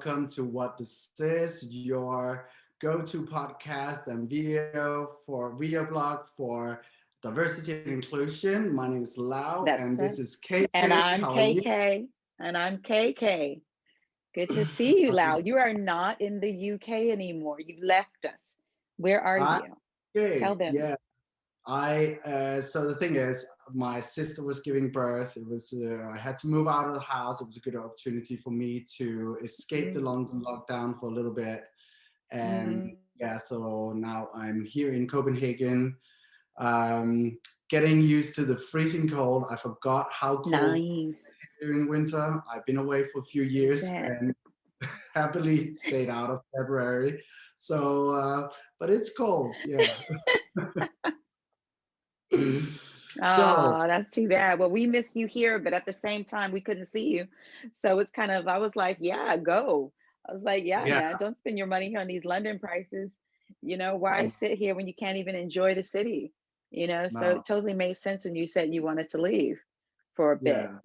welcome to What This Is, your go-to podcast and video blog for diversity and inclusion. My name is Lau, That's and it. this is And KK. I'm How are you? KK. And I'm KK. Good to see you, Lau. You are not in the UK anymore. You left us. Where are I'm you? Tell good. them. Yeah. I so the thing is, my sister was giving birth. It was I had to move out of the house. It was a good opportunity for me to escape the Mm, London lockdown for a little bit. And mm, yeah, so now I'm here in Copenhagen, um, getting used to the freezing cold. I forgot how cold it is nice. here during winter. I've been away for a few Is years it? and happily stayed out of February. So, but it's cold, yeah. So, Oh, that's too bad. Well, we miss you here, but at the same time, we couldn't see you. So it's kind of, I was like, yeah, go. I was like, yeah, yeah, man, don't spend your money here on these London prices. Why sit here when you can't even enjoy the city? So no, it totally made sense when you said you wanted to leave for a bit. yeah,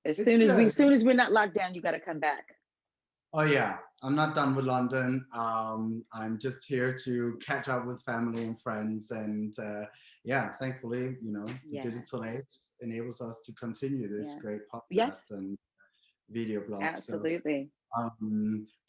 As it's soon as we, good. as soon as we're not locked down, you got to come back. Oh yeah, I'm not done with London. I'm just here to catch up with family and friends, and yeah, thankfully, the Yeah, digital age enables us to continue this yeah, great yes, podcast and video blog. So absolutely,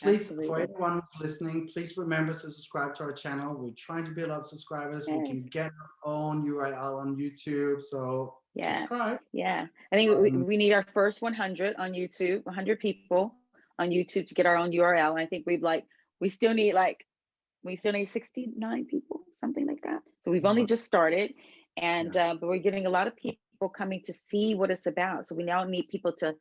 please, for absolutely. everyone who's listening, please remember to subscribe to our channel. We're trying to build up subscribers. We Yes. can get our own URL on YouTube, so Yeah, subscribe. yeah. I think Um, we need our first 100 on YouTube, 100 people on YouTube to get our own URL. I think we still need we still need 69 people, something like that. So we've only just started, and yeah, but we're getting a lot of people coming to see what it's about. So we now need people to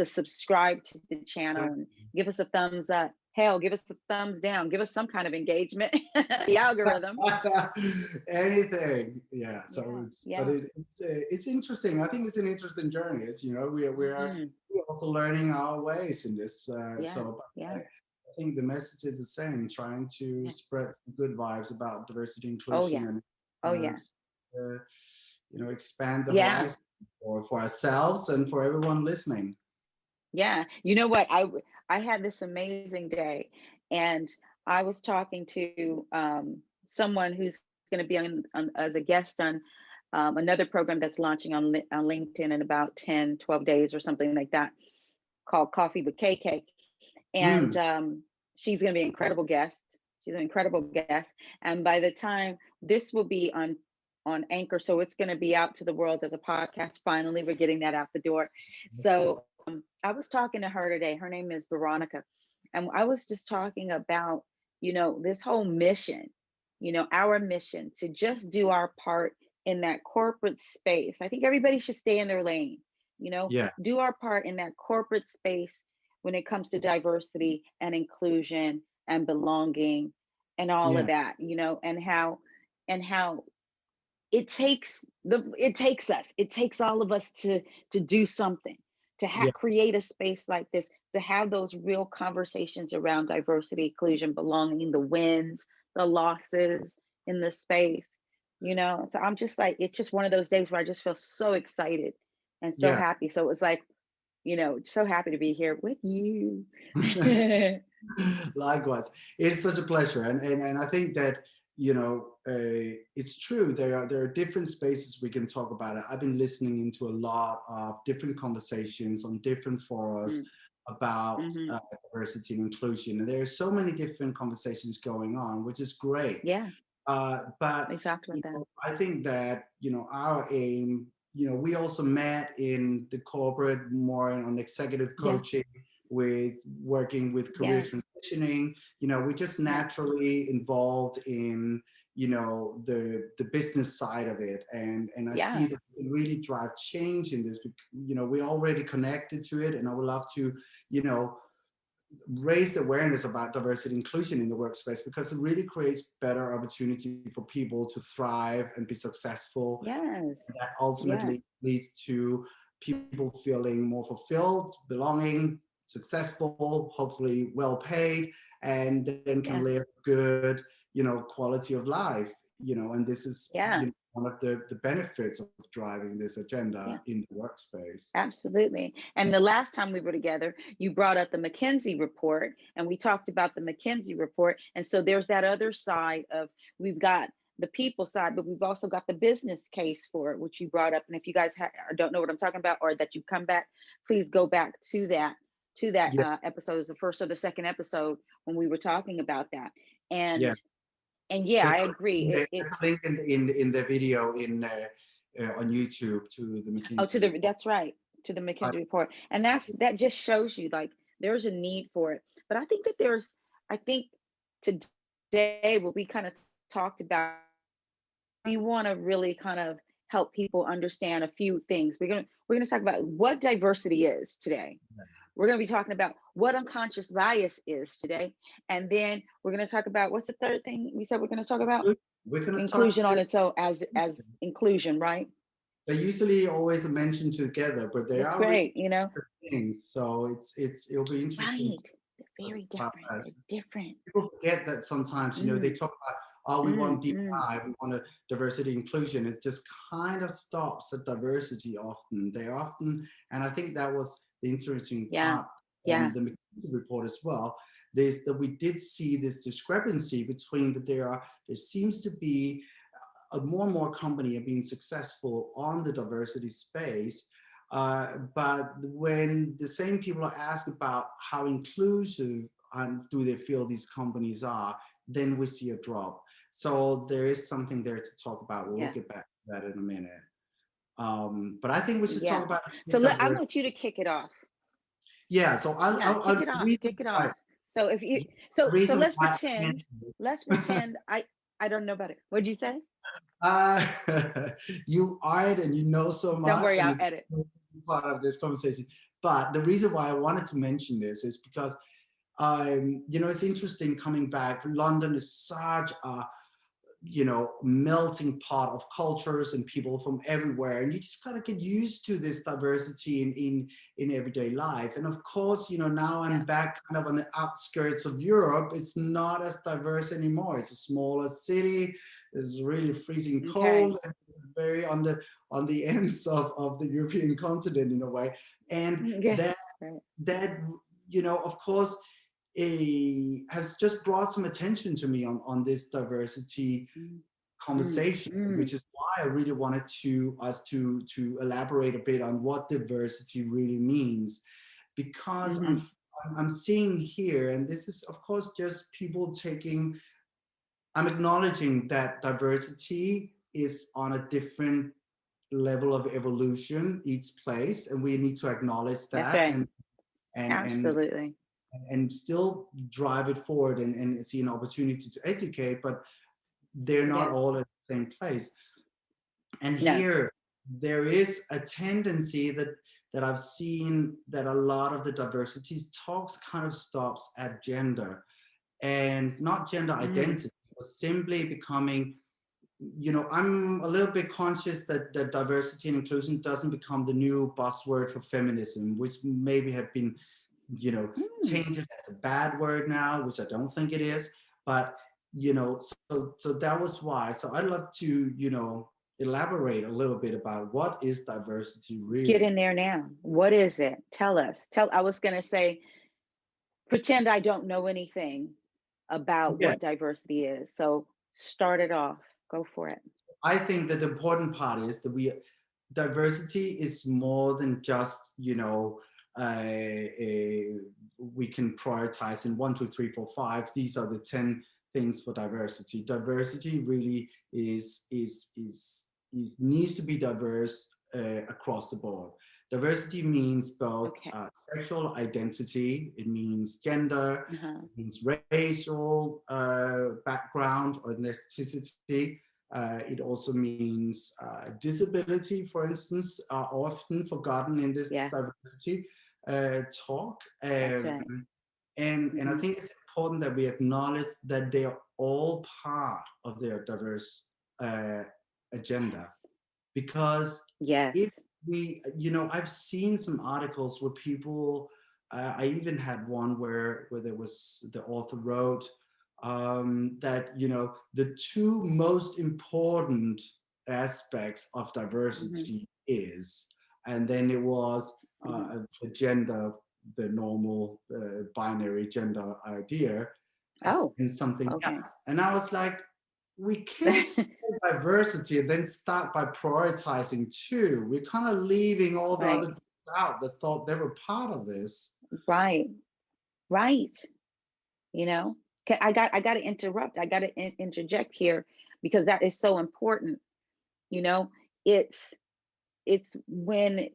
subscribe to the channel and give us a thumbs up. Hell, give us a thumbs down. Give us some kind of engagement. The algorithm. anything, yeah. So Yeah, it's but yeah. it's interesting. I think it's an interesting journey. It's Hmm. we're also learning our ways in this. Yeah, So but yeah, I think the message is the same: trying to yeah. spread some good vibes about diversity, Oh inclusion, yeah. and Oh yeah. uh, expand the Yeah. horizon for ourselves and for everyone listening. Yeah. You know what? I had this amazing day, and I was talking to someone who's going to be on as a guest on another program that's launching on LinkedIn in about 10, 12 days or something like that, called Coffee with KK. And Mm, she's going to be an incredible guest. She's an incredible guest. And by the time this will be on Anchor, so it's going to be out to the world as a podcast. Finally, we're getting that out the door. So I was talking to her today. Her name is Veronica, and I was just talking about this whole mission. Our mission to just do our part in that corporate space. I think everybody should stay in their lane. yeah, Do our part in that corporate space when it comes to diversity and inclusion and belonging and all of yeah, that, and how it takes all of us to do something, to yeah, create a space like this, to have those real conversations around diversity, inclusion, belonging, the wins, the losses in the space. So I'm just like, it's just one of those days where I just feel so excited and so yeah. happy. So it's like, so happy to be here with you. Likewise, it's such a pleasure, and I think that it's true. There are different spaces we can talk about it. I've been listening into a lot of different conversations on different forums about Mm-hmm. diversity and inclusion, and there are so many different conversations going on, which is great. Yeah, But we talked about that. I think that our aim. We also met in the corporate, more on executive Yeah, coaching, with working with career yeah, transitioning. We just yeah, naturally involved in the business side of it, and I see yeah, that we can really drive change in this. We're already connected to it, and I would love to you know raise awareness about diversity and inclusion in the workspace, because it really creates better opportunity for people to thrive and be successful. yes, And that yeah, ultimately leads to people feeling more fulfilled, belonging, successful, hopefully well paid, and then can yeah, live good quality of life and this is Yeah. one of the benefits of driving this Yeah. agenda in the workspace. Absolutely. And the last time we were together, you brought up the McKinsey report, and we talked about the McKinsey report. And so there's that other side of, we've got the people side, but we've also got the business case for it, which you brought up. And if you guys or don't know what I'm talking about, or that you come back, please go back to that Yeah, episode. Is the first or the second episode when we were talking about that. And yeah. yeah, There's I a, agree. there's a link in the video on YouTube to the Oh, McKinsey report. that's right, to the I, McKinsey report. And that just shows you like there's a need for it. But I think that I think today what we kind of talked about, we want to really kind of help people understand a few things. We're gonna talk about what diversity is today. We're going to be talking about what unconscious bias is today. And then we're going to talk about, what's the third thing we said we're going to talk about? we're going to touch Inclusion on its own, as inclusion, right? they're usually always mentioned together, but they That's are really great, different things. So it'll be interesting right. They're very about different. that. They're different. People forget that sometimes, they Mm, talk about, oh, we want mm. DEI, we want a diversity inclusion. It just kind of stops at diversity often. They often, and I think that was the interesting Yeah, part yeah, on the McKinsey report as well, is that we did see this discrepancy between that there seems to be more and more company are being successful on the diversity space. But when the same people are asked about how inclusive do they feel these companies are, then we see a drop. So there is something there to talk about. We'll yeah, get back to that in a minute. But I think we should talk yeah. about So I diversity. want you to kick it off. Yeah. So Yeah, kick it the off. reason Kick it why off. So if you, the so reason let's why I pretend, mentioned it. I don't know about it. What'd you say? Uh, you are it and you know so Don't much, worry, and I'll it's edit. part of this conversation. But the reason why I wanted to mention this is because, it's interesting coming back. London is such a, melting pot of cultures and people from everywhere, and you just gotta get used to this diversity in everyday life. And of course, now I'm Yeah. back kind of on the outskirts of Europe. It's not as diverse anymore. It's a smaller city. It's really freezing Okay. cold, and it's very on the ends of the European continent in a way. And Yeah. that Right. that of course has just brought some attention to me on this diversity Mm, conversation, mm. which is why I really wanted us to elaborate a bit on what diversity really means, because Hmm. I'm seeing here, and this is of course just people taking. I'm acknowledging that diversity is on a different level of evolution each place, and we need to acknowledge That's that right. and and Absolutely. and still drive it forward and see an opportunity to educate, but they're not Yeah. all at the same place. And No. here there is a tendency that I've seen, that a lot of the diversity talks kind of stops at gender, and not gender Mm. identity, but simply becoming, I'm a little bit conscious that diversity and inclusion doesn't become the new buzzword for feminism, which maybe have been, you know, Mm. tainted as a bad word now, which I don't think it is. But, so that was why. So I'd love to, elaborate a little bit about what is diversity Get really. in there now. What is it? Tell us. I was going to say, pretend I don't know anything about Yeah, what diversity is. So start it off. Go for it. I think that the important part is that diversity is more than just, we can prioritize in 1, 2, 3, 4, 5. These are the 10 things for diversity. Diversity really is needs to be diverse across the board. Diversity means both Okay. sexual identity, it means gender, Uh-huh. it means racial background or ethnicity. It also means disability, for instance, are often forgotten in this Yeah. diversity talk. That's right. And I Hmm. think it's important that we acknowledge that they are all part of their diverse uh, agenda. Because if Yes. I've seen some articles where people, I even had one where there was, the author wrote, that, the two most important aspects of Hmm. diversity is, and then it was Hmm. the gender, the normal binary gender idea, Oh, and something okay. else. And I was like, we can't say diversity and then start by prioritizing two. We're kind of leaving all the other Right, groups out that thought they were part of this. right, right. You know, I got to interrupt. I got to interject here because that is so important. You know, it's it's when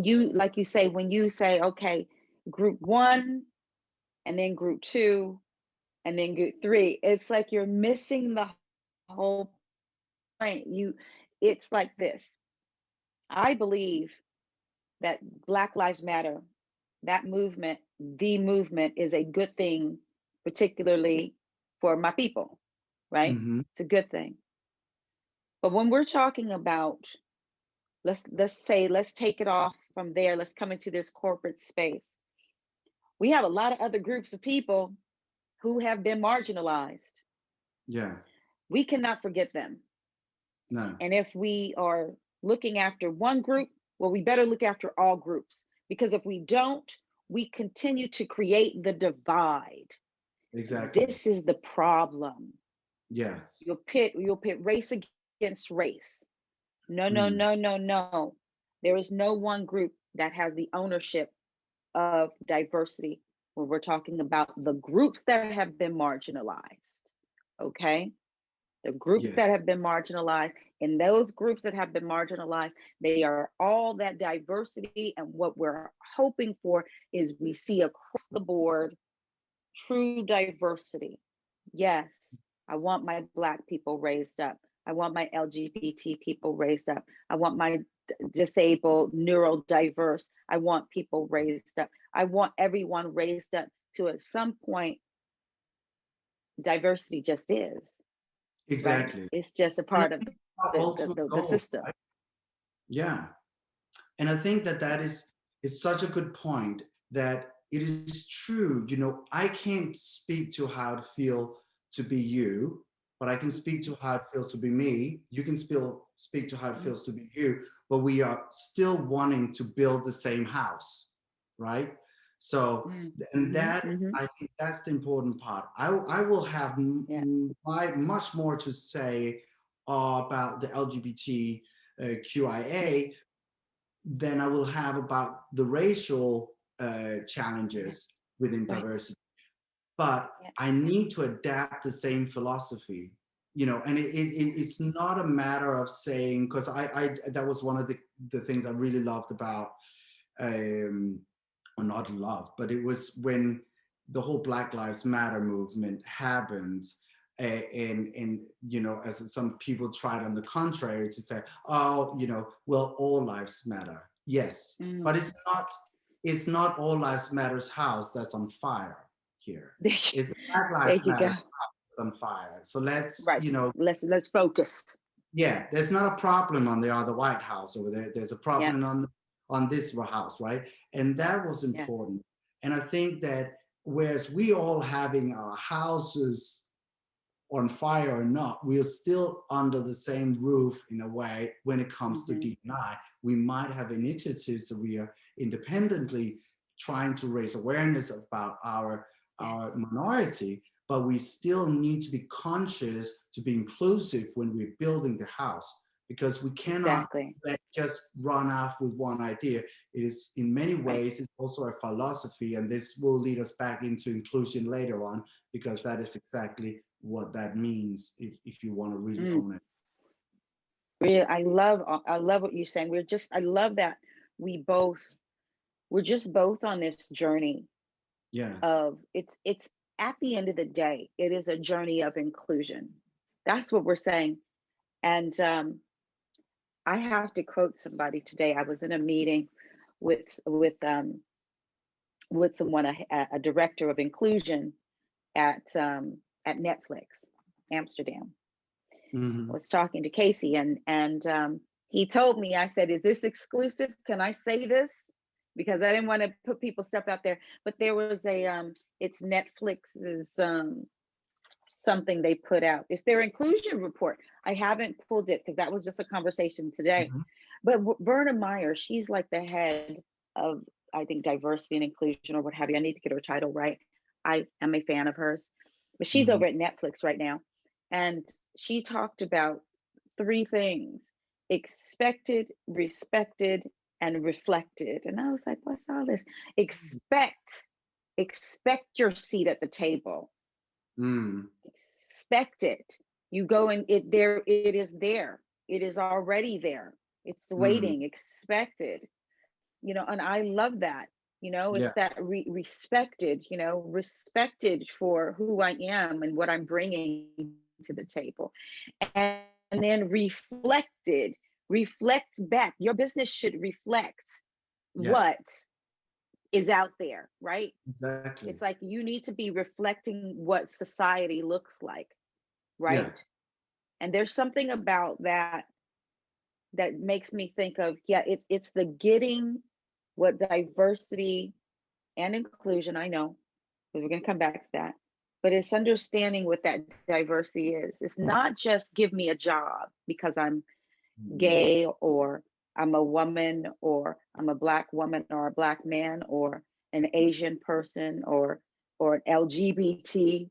you, like you say, when you say, okay, group one and then group two and then group three, it's like you're missing the whole point. It's like this. I believe that Black Lives Matter, that movement, the movement is a good thing, particularly for my people, right? Hmm. It's a good thing. But when we're talking about, let's take it off from there. Let's come into this corporate space. We have a lot of other groups of people who have been marginalized. Yeah, We cannot forget them. no, And if we are looking after one group, well, we better look after all groups because if we don't, we continue to create the divide. And exactly. this is the problem. Yes. You'll pit race against race. No, no, Mm. no, no, no. There is no one group that has the ownership of diversity when we're talking about the groups that have been marginalized. Okay? The groups that Yes, have been marginalized, and those groups that have been marginalized, they are all that diversity. And what we're hoping for is we see across the board true diversity. Yes, I want my Black people raised up. I want my LGBT people raised up. I want my disabled, neurodiverse. I want people raised up. I want everyone raised up to at some point, diversity just is, right? exactly. It's just a And I part of think our the, the, ultimate the, the goal, system. right? Yeah. And I think that that is such a good point, that it is true. I can't speak to how it feel to be you, but I can speak to how it feels to be me. You can still speak to how it Mhm. feels to be you, but we are still wanting to build the same house, right? So, and Mm-hmm. that, Hmm. I think that's the important part. I will have Yeah, much more to say about the LGBT QIA than I will have about the racial yeah, challenges within right. diversity. But Yeah, I need to adapt the same philosophy, and it's not a matter of saying, because I that was one of the things I really loved about, um, or not loved, but it was when the whole Black Lives Matter movement happened. And as some people tried on the contrary to say, oh, well, all lives matter. Yes, but mm. it's not all lives matters house that's on fire here. There, It's the Black there Lives you Matter go. that's on fire. So let's, Right. Let's focus. yeah, there's not a problem on the other White House over there. There's a Yeah, problem on this house, right? And that was yeah, important. And I think that whereas we all having our houses on fire or not, we are still under the same roof in a way when it comes to hmm, D&I. We might have initiatives that we are independently trying to raise awareness about our yes, minority, but we still need to be conscious to be inclusive when we're building the house, because we cannot exactly. just run off with one idea. It is in many Right. ways, it's also a philosophy, and this will lead us back into inclusion later on, because that is exactly what that means if you want to really Mm. own it. Really, I love what you're saying. I love that we both we're just both on this journey Yeah. of it's at the end of the day, it is a journey of inclusion. That's what we're saying. And I have to quote somebody today. I was in a meeting with someone, a director of inclusion at Netflix Amsterdam. I Hmm. was talking to Casey, and he told me. I said, "Is this exclusive? Can I say this?" Because I didn't want to put people's stuff out there. But there was it's Netflix's. something they put out. It's their inclusion report. I haven't pulled it because that was just a conversation today. Mhm. But Verna Meyer, she's like the head of, I think, diversity and inclusion or what have you. I need to get her title right. I am a fan of hers, but she's Mhm. over at Netflix right now. And she talked about three things: expected, respected, and reflected. And I was like, what's all this? Expect, expect your seat at the table. Mm. Expect it. You go and it there, it is there. It is already there. It's Mm. waiting, expected, and I love that. Yeah. It's that respected, respected for who I am and what I'm bringing to the table. And then reflected, reflect back. Your business should reflect Yeah. what is out there, right? Exactly. It's like you need to be reflecting what society looks like, Yeah. right? And there's something about that that makes me think of, yeah, it's the getting what diversity and inclusion, I know, but we're going to come back to that, but it's understanding what that diversity is. It's not just give me a job because I'm Mm. gay, or I'm a woman, or I'm a Black woman, or a Black man, or an Asian person, or an LGBTQIA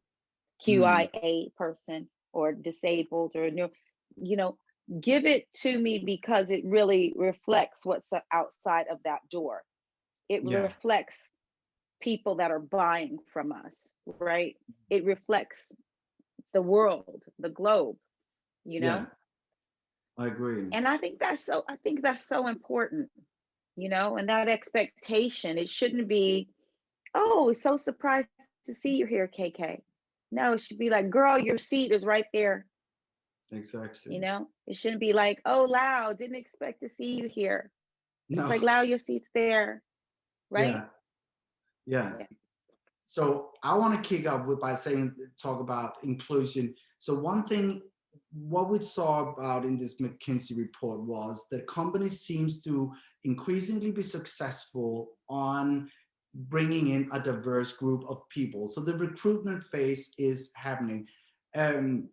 Mm. person, or disabled, or new, you know, give it to me because it really reflects what's outside of that door. It Yeah. reflects people that are buying from us, right? It reflects the world, the globe, you Yeah. know? I agree. And I think that's so important, and that expectation, it shouldn't be, oh, so surprised to see you here, KK. No, it should be like, girl, your seat is right there. Exactly. It shouldn't be like, oh, Lau, didn't expect to see you here. It's No. like, Lau, your seat's there, right? Yeah. Yeah. Yeah. So I want to kick off with by saying talk about inclusion. So one thing, what we saw about in this McKinsey report was that companies seems to increasingly be successful on bringing in a diverse group of people. So the recruitment phase is happening. Um,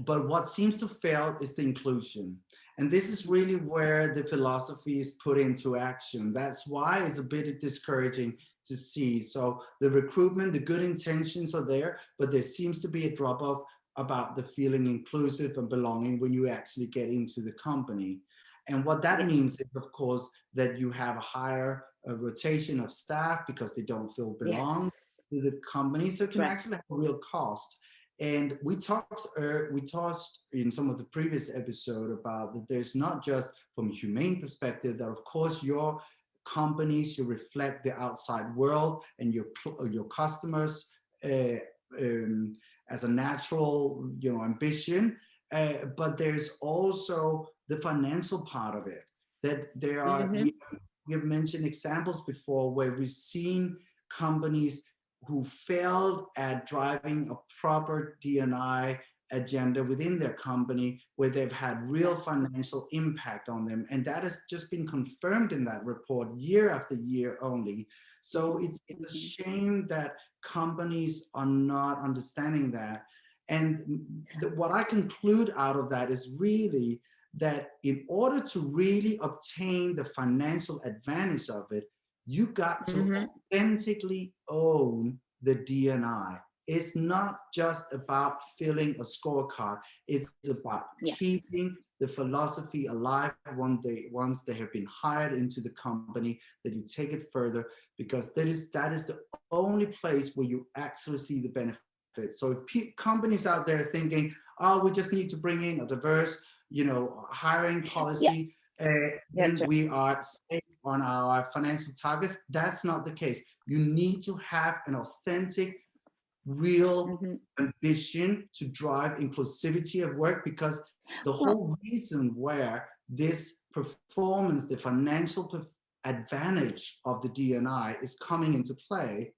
but what seems to fail is the inclusion. And this is really where the philosophy is put into action. That's why it's a bit discouraging to see. So the recruitment, the good intentions are there, but there seems to be a drop off about the feeling inclusive and belonging when you actually get into the company. And what that Yes. means is, of course, that you have a higher rotation of staff because they don't feel belong Yes. to the company. So it can Right. actually have a real cost. And we talked in some of the previous episode about that there's not just from a humane perspective that of course your companies should reflect the outside world and your customers uh, um, as a natural ambition, but there's also the financial part of it. That there are Mm-hmm. we have mentioned examples before where we've seen companies who failed at driving a proper D&I agenda within their company, where they've had real Yes. financial impact on them. And that has just been confirmed in that report year after year only. So it's a Mm-hmm. shame that companies are not understanding that. And what I conclude out of that is really that in order to really obtain the financial advantage of it, you got to Mm-hmm. authentically own the D&I. It's not just about filling a scorecard. It's about Yes. keeping the philosophy alive once they have been hired into the company, that you take it further, because that is the only place where you actually see the benefits. So if companies out there thinking, oh, we just need to bring in a diverse, hiring Yeah. policy, That's then right. we are safe on our financial targets. That's not the case. You need to have an authentic, real Mm-hmm. ambition to drive inclusivity of work, because the Well, whole reason where this performance, the financial advantage of the D&I is coming into play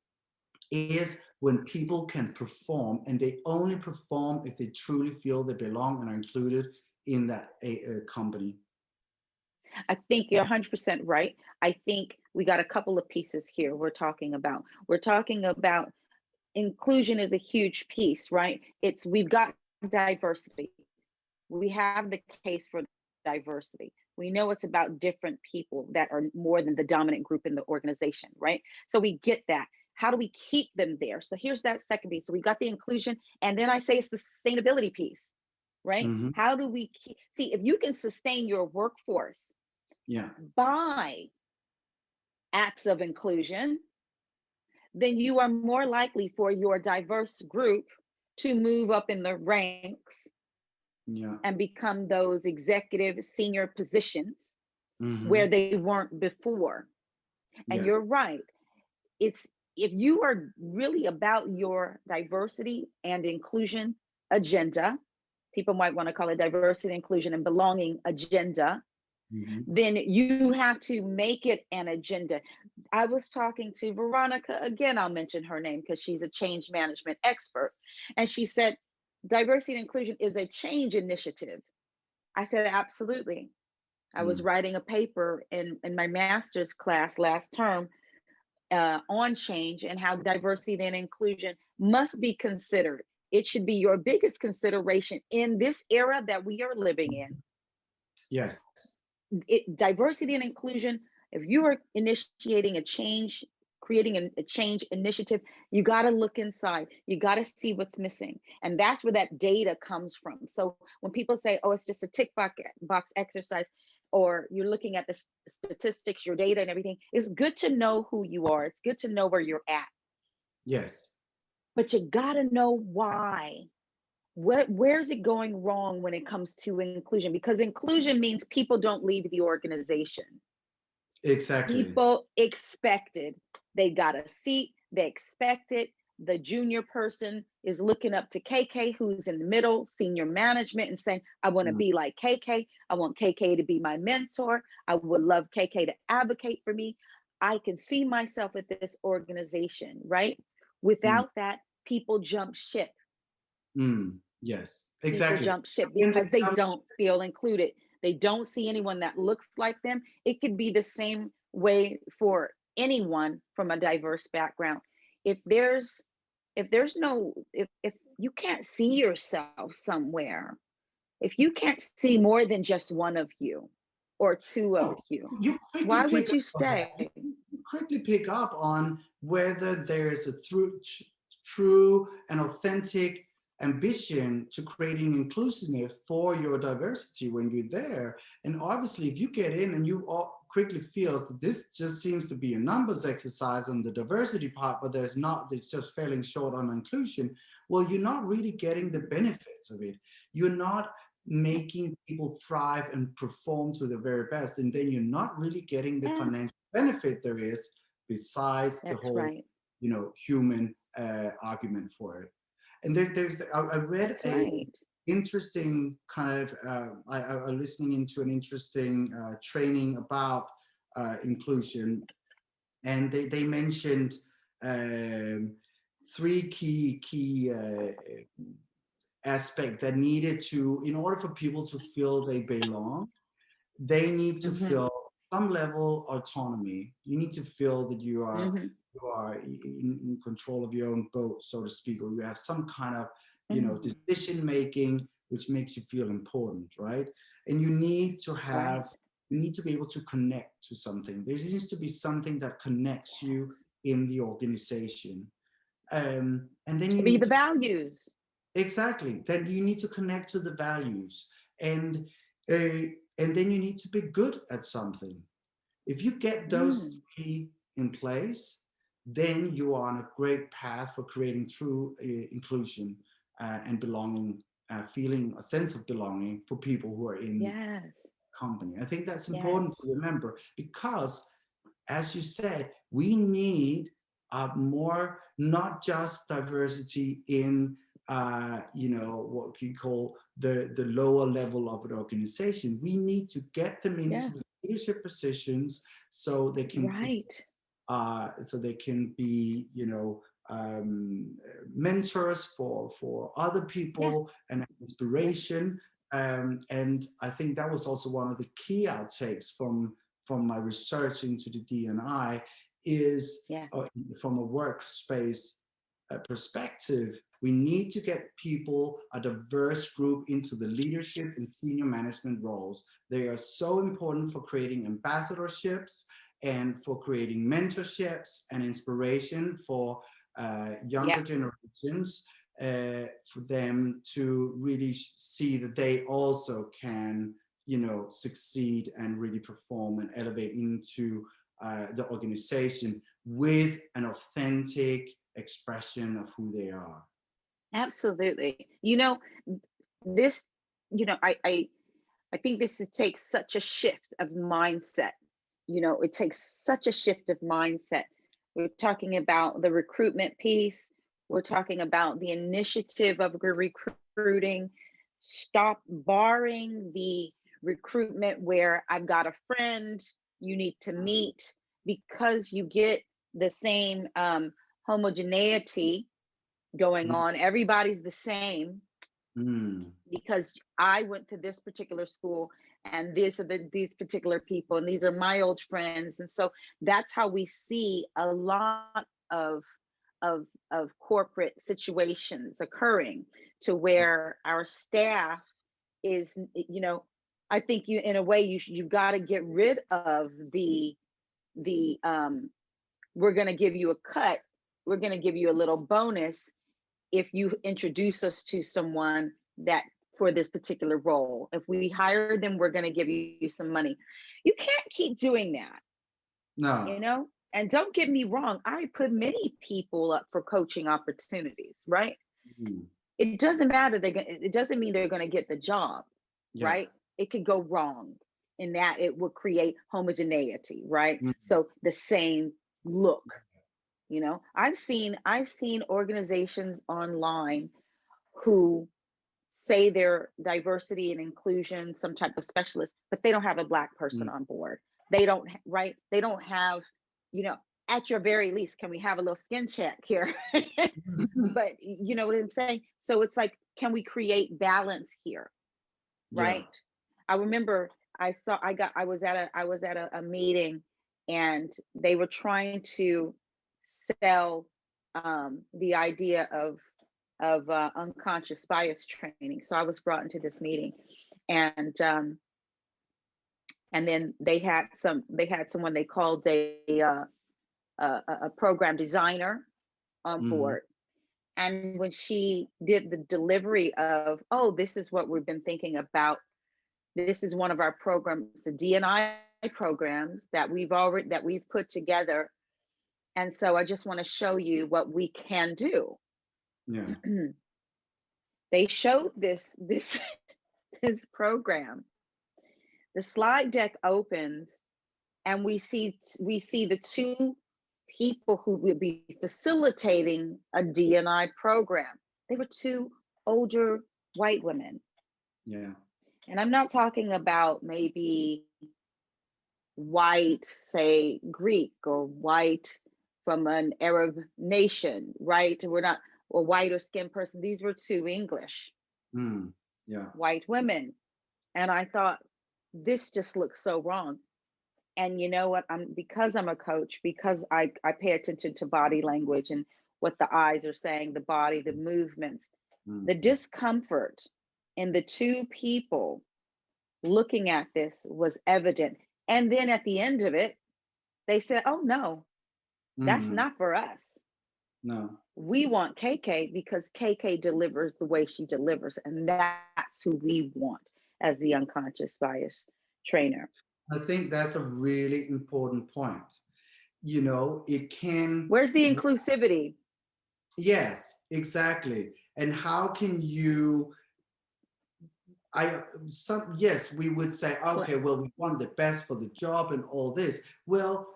is when people can perform, and they only perform if they truly feel they belong and are included in that company. I think you're 100% right. I think we got a couple of pieces here we're talking about. We're talking about inclusion is a huge piece, right? We've got diversity. We have the case for diversity. We know it's about different people that are more than the dominant group in the organization, right? So we get that. How do we keep them there? So here's that second piece. So we got the inclusion, and then I say it's the sustainability piece, right? Hmm. How do we see if you can sustain your workforce Yeah. by acts of inclusion, then you are more likely for your diverse group to move up in the ranks Yeah. and become those executive senior positions where Hmm. they weren't before. And Yeah. you're right. It's if you are really about your diversity and inclusion agenda, people might want to call it diversity, inclusion, and belonging agenda, Hmm. then you have to make it an agenda. I was talking to Veronica, again, I'll mention her name because she's a change management expert. And she said, diversity and inclusion is a change initiative. I said, absolutely. I was Mm. writing a paper in my master's class last term on change and how diversity and inclusion must be considered. It should be your biggest consideration in this era that we are living in. Yes. Diversity and inclusion, if you are initiating a change, creating a change initiative, you got to look inside, you got to see what's missing, and that's where that data comes from. So when people say, oh, it's just a tick box exercise, or you're looking at the statistics, your data and everything, it's good to know who you are, it's good to know where you're at, Yes. but you got to know why. Where's it going wrong when it comes to inclusion? Because inclusion means people don't leave the organization. Exactly. People expected. They got a seat, they expect it. The junior person is looking up to KK, who's in the middle, senior management, and saying, I want to Mm. be like KK. I want KK to be my mentor. I would love KK to advocate for me. I can see myself at this organization, right? Mm. Without that, people jump ship. Mm. Yes. People Exactly. jump ship When they because they come, don't feel included. They don't see anyone that looks like them. It could be the same way for anyone from a diverse background. If there's if you can't see yourself somewhere, if you can't see more than just one of you or two of oh, you, you quickly why pick would up you on that. stay? You quickly pick up on whether there's a true and authentic ambition to creating inclusiveness for your diversity when you're there. And obviously, if you get in and you all quickly feels that this just seems to be a numbers exercise on the diversity part, but there's not, it's just falling short on inclusion. Well, you're not really getting the benefits of it. You're not making people thrive and perform to their very best, and then you're not really getting the Yeah, financial benefit there is besides the that's whole, right. human argument for it. And I read That's a right. interesting kind of I listening into an interesting training about inclusion, and they mentioned um, three key aspect that needed to, in order for people to feel they belong, they need to Mm-hmm. feel some level of autonomy. You need to feel that Mm-hmm. you are in control of your own boat, so to speak, or you have some kind of Mm-hmm. decision making which makes you feel important, right? And you need to Right. have, you need to be able to connect to something. There needs to be something that connects you in the organization, and then you Be need the to, values. exactly, then you need to connect to the values, and uh, and then you need to be good at something. If you get those Mm. three in place, then you are on a great path for creating true inclusion and belonging, feeling a sense of belonging for people who are in Yes. company. I think that's Yes. important to remember because, as you said, we need more, not just diversity in what we call the lower level of an organization. We need to get them Yeah. into the leadership positions so they can Right. be um, mentors for other Yeah. people and Yeah. inspiration. And I think that was also one of the key outtakes from my research into the D&I is Yeah. from a workspace perspective, we need to get people, a diverse group, into the leadership and senior management roles. They are so important for creating ambassadorships and for creating mentorships and inspiration for younger Yeah, generations, for them to really see that they also can, succeed and really perform and elevate into the organization with an authentic expression of who they are. absolutely. This, I think takes such a shift of mindset. It takes such a shift of mindset. We're talking about the recruitment piece. We're talking about the initiative of recruiting. Stop barring the recruitment where I've got a friend you need to meet, because you get the same homogeneity going on. Everybody's the same Mm. because I went to this particular school, and these particular people, and these are my old friends. And so that's how we see a lot of corporate situations occurring, to where our staff is, I think in a way, you've got to get rid of the we're going to give you a cut, we're going to give you a little bonus if you introduce us to someone that for this particular role. If we hire them, we're going to give you some money. You can't keep doing that, No. And don't get me wrong, I put many people up for coaching opportunities, right? Mm. It doesn't matter. It doesn't mean they're going to get the job, Yeah. right? It could go wrong in that it will create homogeneity, right? Mm. So the same look. I've seen organizations online who say they're diversity and inclusion, some type of specialist, but they don't have a Black person Mm. on board. They don't, right? They don't have, at your very least, can we have a little skin check here? But you know what I'm saying? So it's like, can we create balance here? Yeah. Right? I remember I was at a meeting, and they were trying to sell the idea of unconscious bias training. So I was brought into this meeting, and then they they called a program designer on Mm. board. And when she did the delivery of, oh, this is what we've been thinking about, this is one of our programs, the D&I programs that we've put together. And so I just want to show you what we can do. Yeah. They showed this this program. The slide deck opens, and we see the two people who would be facilitating a D&I program. They were two older white women. Yeah. And I'm not talking about maybe white, say Greek, or white from an Arab nation, right? We're not a white or skinned person. These were two English Mm. Yeah. white women. And I thought, this just looks so wrong. And you know what? Because I'm a coach, because I pay attention to body language and what the eyes are saying, the body, the movements, Mm. the discomfort in the two people looking at this was evident. And then at the end of it, they said, oh no, that's Mm. not for us. No. We want KK because KK delivers the way she delivers. And that's who we want as the unconscious bias trainer. I think that's a really important point. It can. Where's the inclusivity? Yes, exactly. And how can you, yes, we would say, okay, well, we want the best for the job and all this. Well,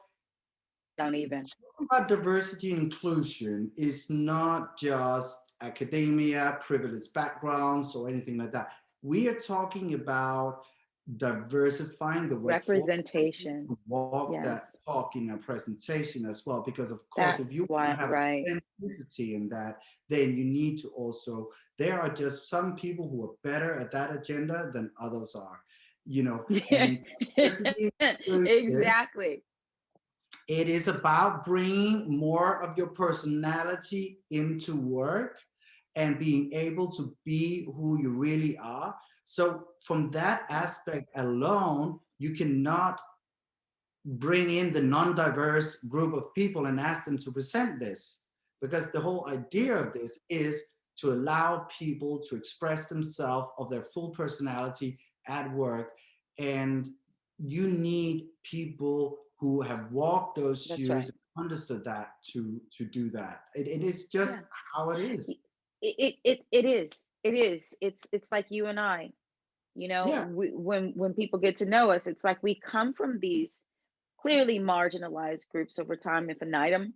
Don't even. talking about diversity and inclusion is not just academia, privileged backgrounds, or anything like that. We are talking about diversifying the workforce, Representation. walk Yes. that talk in a presentation as well. Because of course, if That's you want to why, have right. authenticity in that, then you need to also, there are just some people who are better at that agenda than others are, and diversity and inclusion Exactly. It is about bringing more of your personality into work and being able to be who you really are. So from that aspect alone, you cannot bring in the non-diverse group of people and ask them to present this, because the whole idea of this is to allow people to express themselves of their full personality at work. And you need people who have walked those That's shoes right. and understood that to do that. It is Yeah. just how it is. It is. It is. It's like you and I, Yeah. when people get to know us, it's like we come from these clearly marginalized groups over time infinitum,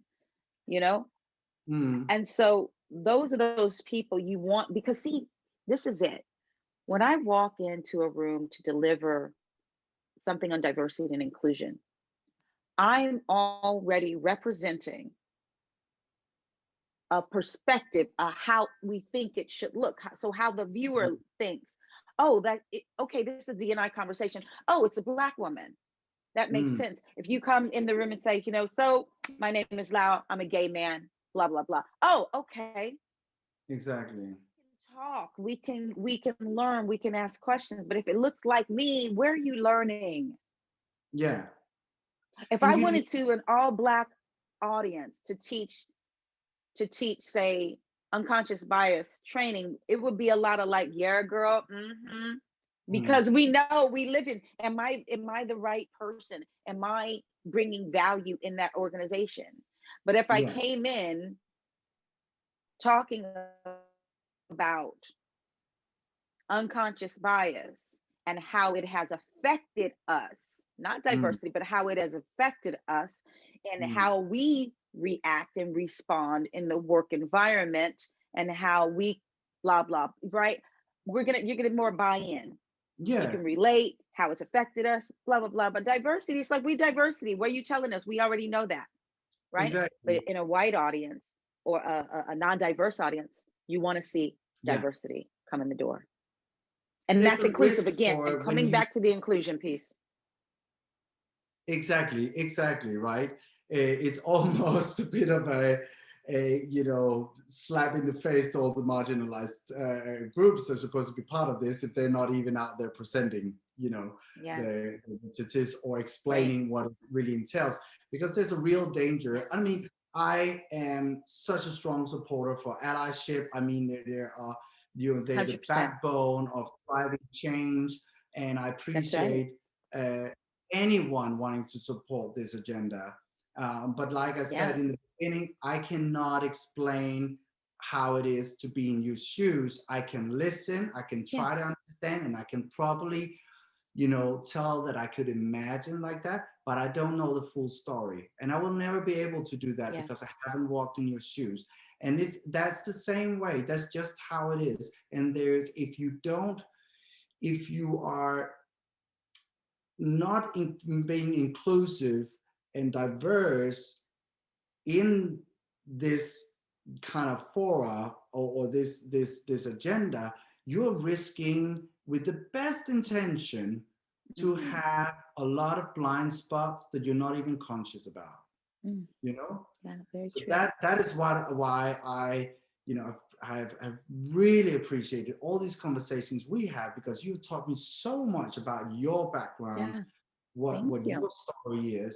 you know? Mm, And so those are those people you want, because see, this is it. When I walk into a room to deliver something on diversity and inclusion, I'm already representing a perspective of how we think it should look. So how the viewer thinks, oh, okay, this is the DNI conversation. Oh, it's a Black woman. That makes mm, sense. If you come in the room and say, so my name is Lau, I'm a gay man, blah, blah, blah. Oh, okay. exactly. Talk. We can learn, we can ask questions. But if it looks like me, where are you learning? Yeah. If And I you wanted to an all Black audience to teach, say, unconscious bias training, it would be a lot of like, yeah, girl, mm, because we know we live in. Am I the right person? Am I bringing value in that organization? But if I yeah. came in talking about unconscious bias and how it has affected us, not Mm, diversity, but how it has affected us and mm. how we react and respond in the work environment and how we blah blah, right? You're gonna more buy-in. You Yes, can relate how it's affected us, blah blah blah. But diversity, it's like we diversity. What are you telling us? We already know that, right? exactly. But in a white audience or a non-diverse audience, you want to see Yeah. diversity come in the door. And There's that's a inclusive risk again, for when coming you back to the inclusion piece. exactly right. It's almost a bit of a slap in the face to all the marginalized groups. They're supposed to be part of this if they're not even out there presenting, Yeah, the initiatives or right. explaining what it really entails. Because there's a real danger. I mean, I am such a strong supporter for allyship. I mean, there are, they're the 100%. backbone of driving change, and I That's right. appreciate uh, anyone wanting to support this agenda. But like I said Yeah. in the beginning, I cannot explain how it is to be in your shoes. I can listen, I can Yeah. try to understand, and I can probably, tell that I could imagine like that, but I don't know the full story. And I will never be able to do that Yeah. because I haven't walked in your shoes. And that's the same way. That's just how it is. And if you are not being inclusive and diverse in this kind of fora, or this agenda, you're risking, with the best intention, to Hmm. have a lot of blind spots that you're not even conscious about. Mm. You know, Yeah, very so true. that is why I have really appreciated all these conversations we have, because you taught me so much about your background, Yeah. Thank what you. your story is,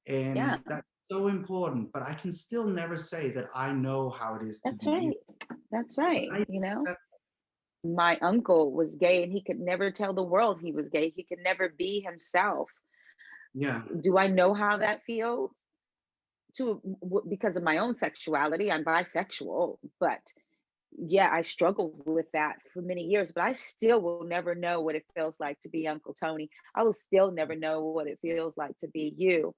and Yeah, that's so important. But I can still never say that I know how it is to that's be you. right. That's right. I accept. My uncle was gay and he could never tell the world he was gay. He could never be himself. Yeah, Do I know how that feels? Because of my own sexuality, I'm bisexual, but yeah, I struggled with that for many years, but I still will never know what it feels like to be Uncle Tony. I will still never know what it feels like to be you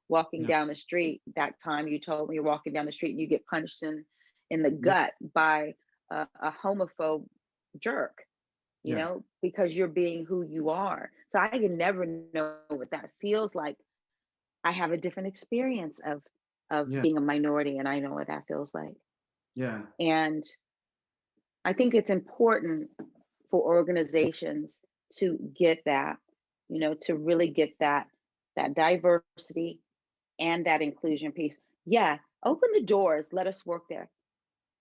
walking yeah, down the street. That time you told me you're walking down the street and you get punched in the yeah, gut by a homophobe jerk, yeah, because you're being who you are. So I can never know what that feels like. I have a different experience of yeah, being a minority, and I know what that feels like. yeah, And I think it's important for organizations to get that, to really get that diversity and that inclusion piece. Yeah, open the doors, let us work there.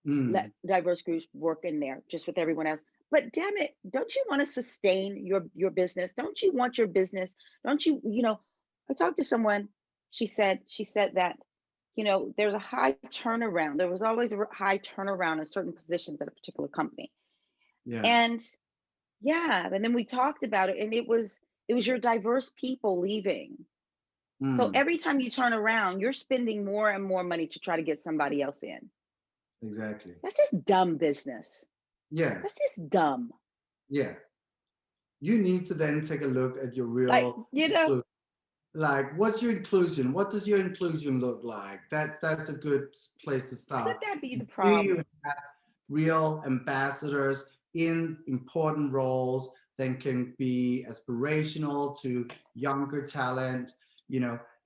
Let Mm, diverse groups work in there just with everyone else. But damn it, don't you want to sustain your business? Don't you want your business? Don't you, I talked to someone, she said that, there's a high turnaround. There was always a high turnaround in certain positions at a particular company. yeah. And yeah, and then we talked about it, and it was your diverse people leaving. So Mm, every time you turn around, you're spending more and more money to try to get somebody else in. exactly. That's just dumb business. That's Yes. just dumb. Yeah. You need to then take a look at your Like, real like what's your inclusion, what does your inclusion look like? That's a good place to could start. that be the Do you problem? have real ambassadors in important roles that can be aspirational to younger talent?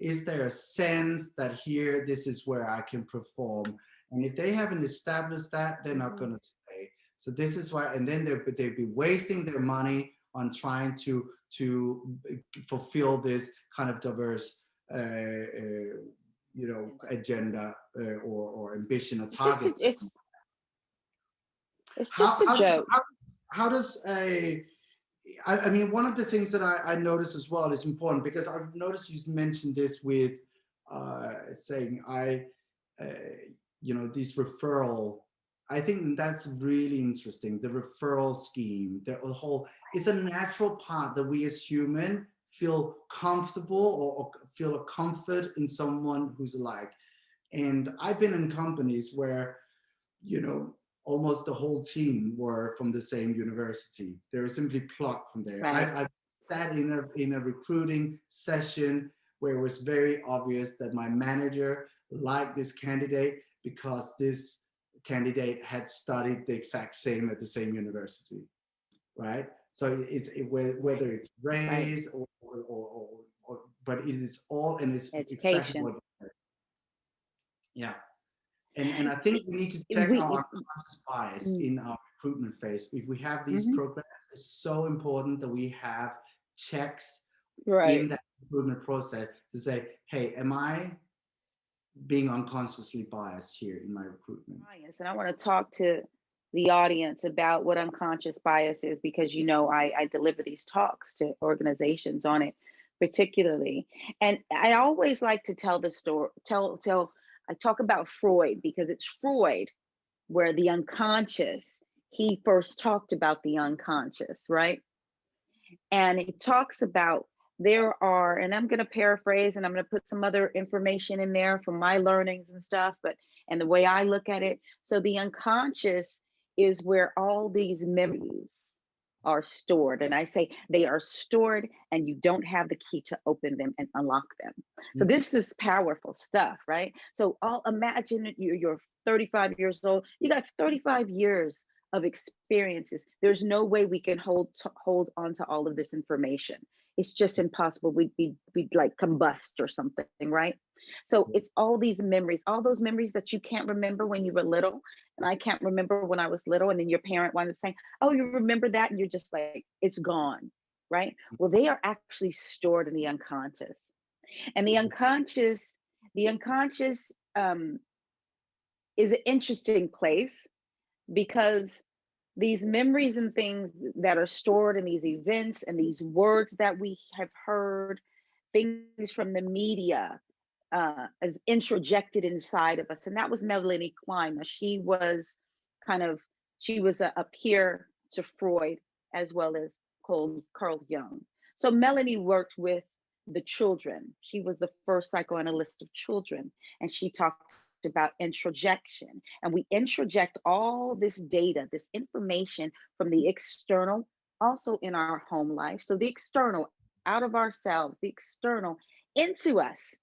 Is there a sense that here this is where I can perform? And if they haven't established that, they're not Mhm. going to stay. So this is why, and then they'd be wasting their money on trying to fulfill this kind of diverse agenda or ambition or It's just targets. it's how just a how does joke. how does a I mean, one of the things that I notice as well is important because I've noticed you mentioned this with saying uh, these referral. I think that's really interesting. The referral scheme, the whole, is a natural part that we as human feel comfortable or feel a comfort in someone who's alike. And I've been in companies where you know, almost the whole team were from the same university. They were simply plucked from there. Right. I've sat in a recruiting session where it was very obvious that my manager liked this candidate because this candidate had studied the exact same at the same university, right? So whether it's Right. race or but it is all, and it's exactly Education. what, yeah. And I think we need to check our We unconscious bias mm, in our recruitment phase. If we have these mhm, programs, it's so important that we have checks right. in that recruitment process to say, hey, am I being unconsciously biased here in my recruitment? Bias. And I want to talk to the audience about what unconscious bias is because I deliver these talks to organizations on it particularly. And I always like to tell the story, tell I talk about Freud because it's Freud where the unconscious, he first talked about the unconscious, right? And he talks about there are, and I'm going to paraphrase and I'm going to put some other information in there from my learnings and stuff, but and the way I look at it. So the unconscious is where all these memories are stored. And I say they are stored and you don't have the key to open them and unlock them. So Mm, this is powerful stuff, right? So I'll imagine you're 35 years old, you got 35 years of experiences. There's no way we can hold on to all of this information. It's just impossible. We'd like combust or something, right? So it's all these memories, all those memories that you can't remember when you were little, and I can't remember when I was little, and then your parent winds up saying, "Oh, you remember that?" And you're just like, "It's gone." Right? Well, they are actually stored in the unconscious, and the unconscious is an interesting place because these memories and things that are stored in these events and these words that we have heard, things from the media, as introjected inside of us. And that was Melanie Klein. Kind of, she was a peer to Freud as well as Carl Jung. So Melanie worked with the children. She was the first psychoanalyst of children, and she talked about introjection. And we introject all this data, this information from the external, also in our home life. So the external, out of ourselves, the external into us,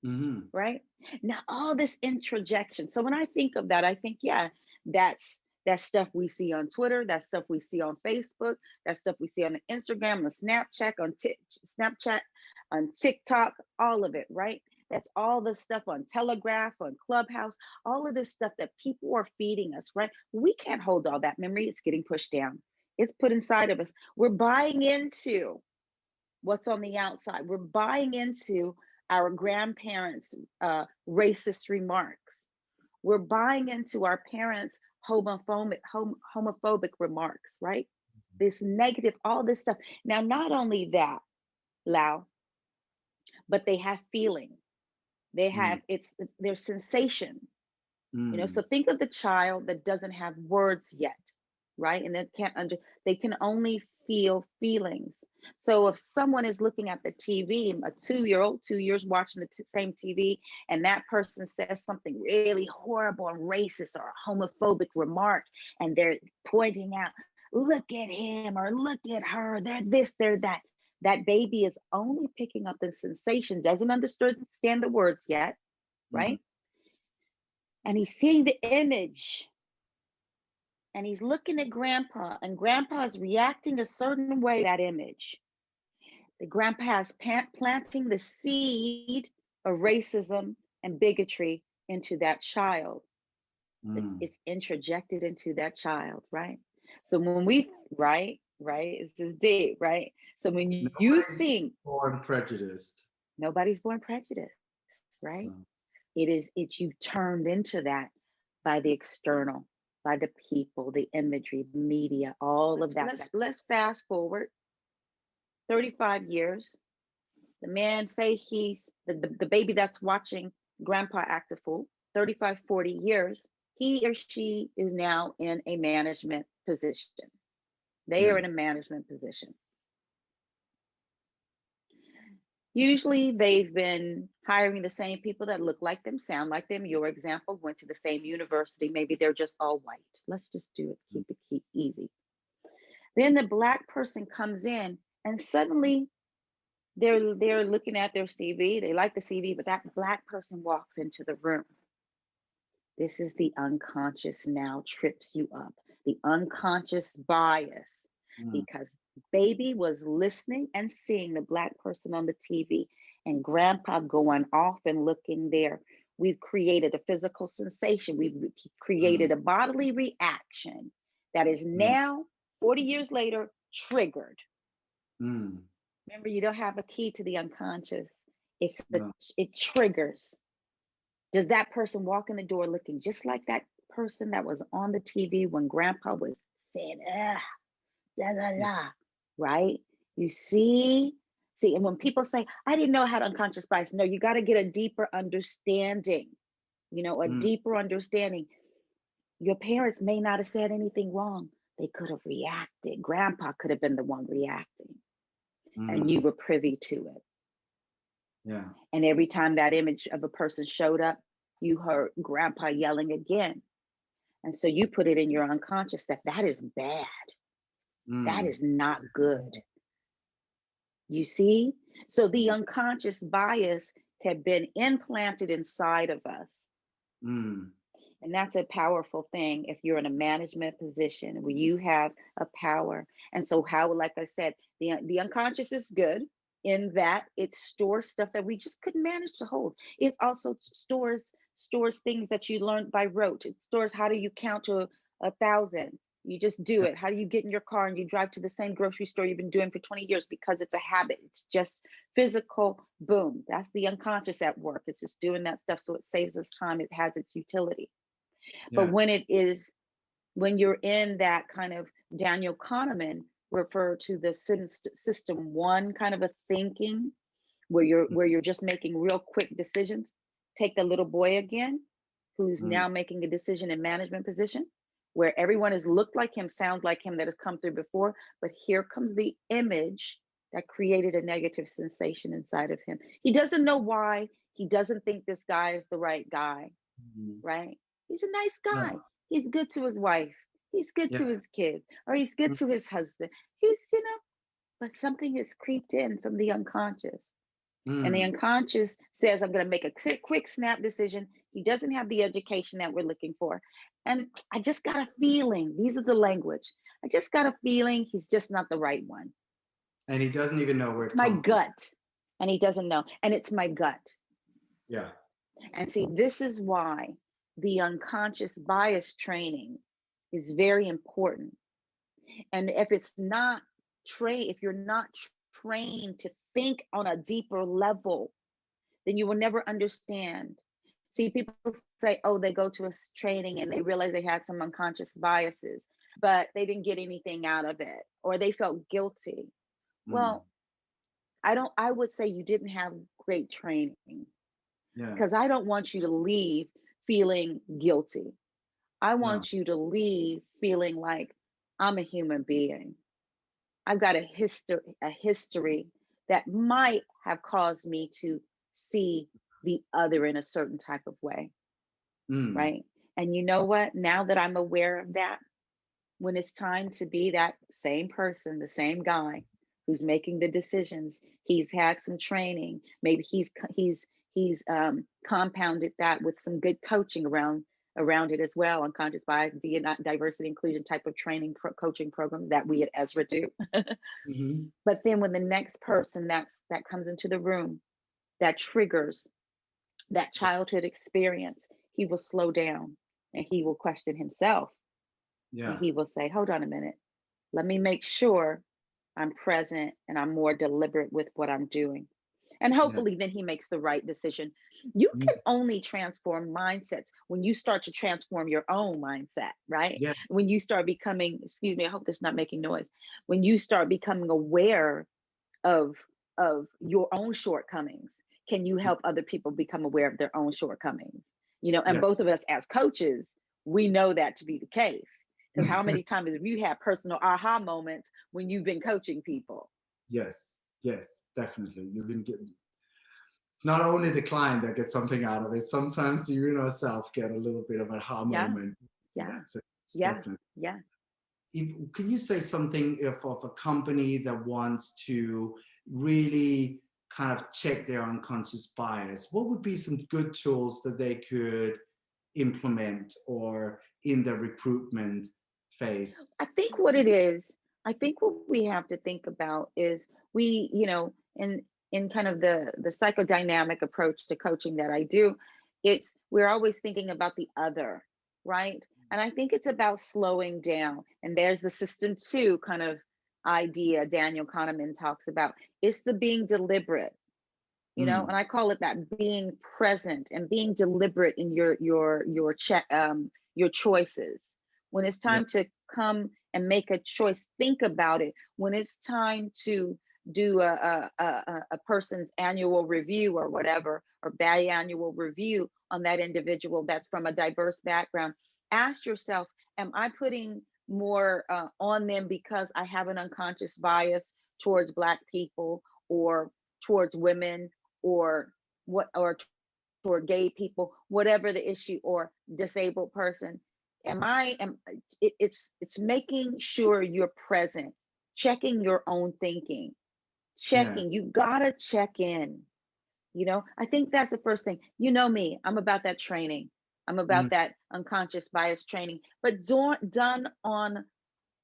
mhm. right? Now, all this introjection. So when I think of that, I think, yeah, that's stuff we see on Twitter, that's stuff we see on Facebook, that's stuff we see on Instagram, on Snapchat, on TikTok, all of it, right? That's all the stuff on Telegraph, on Clubhouse, all of this stuff that people are feeding us, right? We can't hold all that memory. It's getting pushed down. It's put inside of us. We're buying into what's on the outside. We're buying into our grandparents' racist remarks. We're buying into our parents' homophobic remarks, right? This negative, all this stuff. Now, not only that, Lau, but they have feeling. They Mm, have it's their sensation. So mm, think of the child that doesn't have words yet, right? And they can only feel feelings. So if someone is looking at the TV, a 2-year-old, 2 years watching the same TV, and that person says something really horrible and racist or a homophobic remark, and they're pointing out, look at him or look at her, they're this, they're that. That baby is only picking up the sensation, doesn't understand the words yet, mm, right? And he's seeing the image and he's looking at grandpa, and grandpa is reacting a certain way to that image. The grandpa is planting the seed of racism and bigotry into that child. mm. It's introjected into that child, right? So right, this is deep, right? So when you Nobody's think born prejudiced. nobody's born prejudiced, right? Mm, It's you turned into that by the external, by the people, the imagery, the media, all of that. Let's fast forward 35 years. The man say he's the baby that's watching grandpa act a fool. 35, 40 years, he or she is now in a management position. They yeah. are in a management position. Usually they've been hiring the same people that look like them, sound like them. Your example went to the same university. Maybe they're just all white. Let's just do it, keep it easy. Then the Black person comes in and suddenly they're looking at their CV. They like the CV, but that Black person walks into the room. This is the unconscious now trips you up. The unconscious bias, Mm, because baby was listening and seeing the Black person on the TV and grandpa going off and looking there. We've created a physical sensation. We've mm, created a bodily reaction that is mm, now, 40 years later, triggered. mm. Remember, you don't have a key to the unconscious. No. It triggers. Does that person walk in the door looking just like that person that was on the TV when grandpa was saying, la, la, Yeah. la, right? You see, and when people say, I didn't know I had unconscious bias, no, you got to get a deeper understanding, a Mm, deeper understanding. Your parents may not have said anything wrong. They could have reacted. Grandpa could have been the one reacting, and mm. you were privy to it. Yeah. And every time that image of a person showed up, you heard grandpa yelling again. And so you put it in your unconscious that is bad. That Mm, is not good. You see? So the unconscious bias had been implanted inside of us. mm, And that's a powerful thing if you're in a management position where you have a power. And so how, like I said, the unconscious is good in that it stores stuff that we just couldn't manage to hold. It also stores things that you learned by rote. It stores how do you count to 1,000. You just do yeah. it. How do you get in your car and you drive to the same grocery store you've been doing for 20 years because it's a habit. It's just physical. Boom. That's the unconscious at work. It's just doing that stuff. So it saves us time. It has its utility. But Yeah. when you're in that kind of Daniel Kahneman refer to the system one kind of a thinking where you're just making real quick decisions. Take the little boy again, who's Mm, now making a decision in management position, where everyone has looked like him, sounds like him that has come through before, but here comes the image that created a negative sensation inside of him. He doesn't know why. He doesn't think this guy is the right guy, mm. right? He's a nice No. guy. He's good to his wife. He's good Yeah. to his kids, or he's good Mm, to his husband. But something has creeped in from the unconscious. And the mm. unconscious says, I'm going to make a quick snap decision. He doesn't have the education that we're looking for. And I just got a feeling, these are the language. I just got a feeling he's just not the right one. And he doesn't even know where it My comes from. gut. And he doesn't know. And it's my gut. Yeah. And see, this is why the unconscious bias training is very important. And if it's not trained, if you're not trained to think on a deeper level, then you will never understand. See, people say, oh, they go to a training and they realize they had some unconscious biases, but they didn't get anything out of it, or they felt guilty. Mm. Well, I would say you didn't have great training, Yeah. because I don't want you to leave feeling guilty. I No. want you to leave feeling like I'm a human being. I've got a history that might have caused me to see the other in a certain type of way, Mm. right? And you know what? Now that I'm aware of that, when it's time to be that same person, the same guy who's making the decisions, he's had some training, maybe he's compounded that with some good coaching around it as well, unconscious bias, diversity inclusion type of training coaching program that we at Ezra do. Hmm. But then when the next person that comes into the room that triggers that childhood experience, he will slow down and he will question himself, and Yeah. he will say, hold on a minute, let me make sure I'm present and I'm more deliberate with what I'm doing. And Yeah. hopefully, then he makes the right decision. You Mm. can only transform mindsets when you start to transform your own mindset, right? Yeah. When you start becoming, excuse me, I hope this is not making noise. When you start becoming aware of your own shortcomings, can you help other people become aware of their own shortcomings? And Yeah. both of us as coaches, we know that to be the case. Because how many times have you had personal aha moments when you've been coaching people? Yes. Yes. Definitely. You can get. It's not only the client that gets something out of it. Sometimes you yourself get a little bit of a aha Yeah, moment. yeah, That's it. It's yeah, definitely. yeah. Can you say something if of a company that wants to really kind of check their unconscious bias? What would be some good tools that they could implement or in the recruitment phase? I think what it is, I think what we have to think about is in kind of the psychodynamic approach to coaching that I do, we're always thinking about the other, right? And I think it's about slowing down. And there's the system two kind of idea Daniel Kahneman talks about. It's the being deliberate, Mm. and I call it that being present and being deliberate in your choices. When it's Yeah. time to come and make a choice, think about it. When it's time to do a person's annual review or whatever, or biannual review on that individual that's from a diverse background, ask yourself, am I putting more on them because I have an unconscious bias towards Black people, or towards women, or what, or toward gay people, whatever the issue, or disabled person? It's making sure you're present, checking your own thinking, Yeah. checking. You gotta check in. I think that's the first thing. You know me, I'm about that training. I'm Mm. about that unconscious bias training, but done on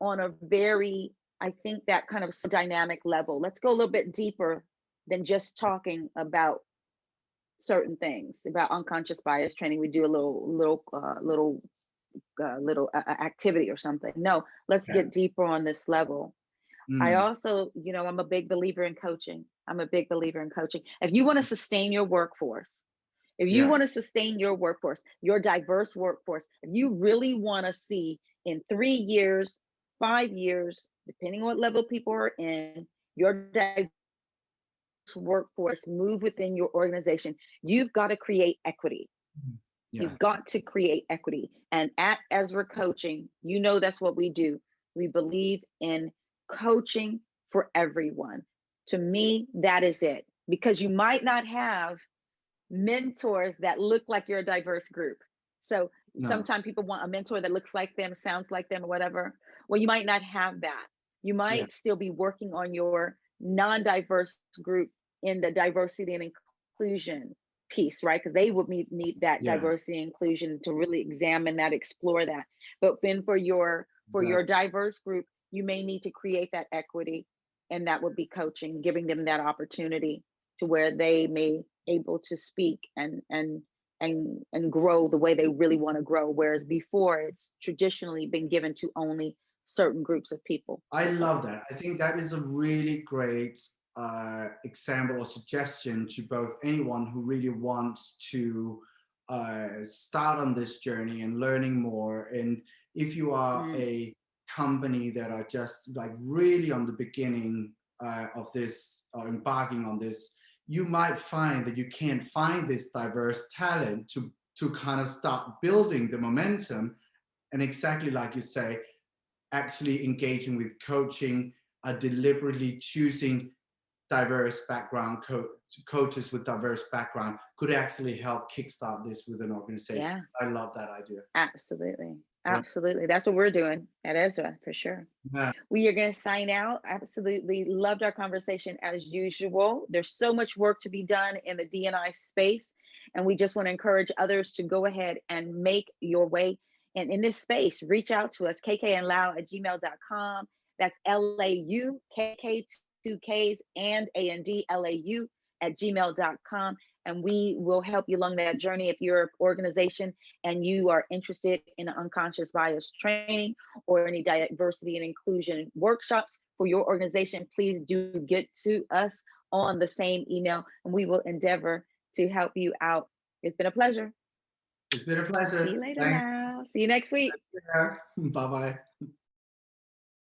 a very, I think, that kind of dynamic level. Let's go a little bit deeper than just talking about certain things about unconscious bias training. We do a little activity or something. No, let's Yeah. get deeper on this level. I Mm. also, I'm a big believer in coaching. I'm a big believer in coaching. If you want to sustain your workforce, if you Yeah. want to sustain your workforce, your diverse workforce, if you really want to see in 3 years, 5 years, depending on what level people are in, your diverse workforce move within your organization, you've got to create equity. Yeah. You've got to create equity. And at Ezra Coaching, that's what we do. We believe in coaching for everyone. To me, that is it. Because you might not have mentors that look like your diverse group. So No. sometimes people want a mentor that looks like them, sounds like them, or whatever. Well, you might not have that. You Yeah. might still be working on your non-diverse group in the diversity and inclusion piece, right? Because they would need that Yeah. diversity and inclusion to really examine that, explore that. But then for your Exactly. diverse group, you may need to create that equity, and that would be coaching, giving them that opportunity to where they may able to speak and grow the way they really want to grow, whereas before it's traditionally been given to only certain groups of people. I love that. I think that is a really great example or suggestion to both anyone who really wants to start on this journey and learning more. And if you are Mm, a company that are just like really on the beginning of this or embarking on this, you might find that you can't find this diverse talent to kind of start building the momentum. And exactly like you say, actually engaging with coaching, deliberately choosing diverse background coaches with diverse background could actually help kickstart this with an organization. yeah, I love that idea. absolutely. Yeah. Absolutely. That's what we're doing at Ezra for sure. Yeah. We are going to sign out. Absolutely loved our conversation as usual. There's so much work to be done in the DNI space. And we just want to encourage others to go ahead and make your way. And in this space, reach out to us, kkandlau@gmail.com. That's LAU, KK, two Ks, and AND, LAU@gmail.com. And we will help you along that journey. If you're an organization and you are interested in unconscious bias training, or any diversity and inclusion workshops for your organization, please do get to us on the same email and we will endeavor to help you out. It's been a pleasure. It's been a See pleasure. you later, Thanks. Lau. See you next week. Bye bye.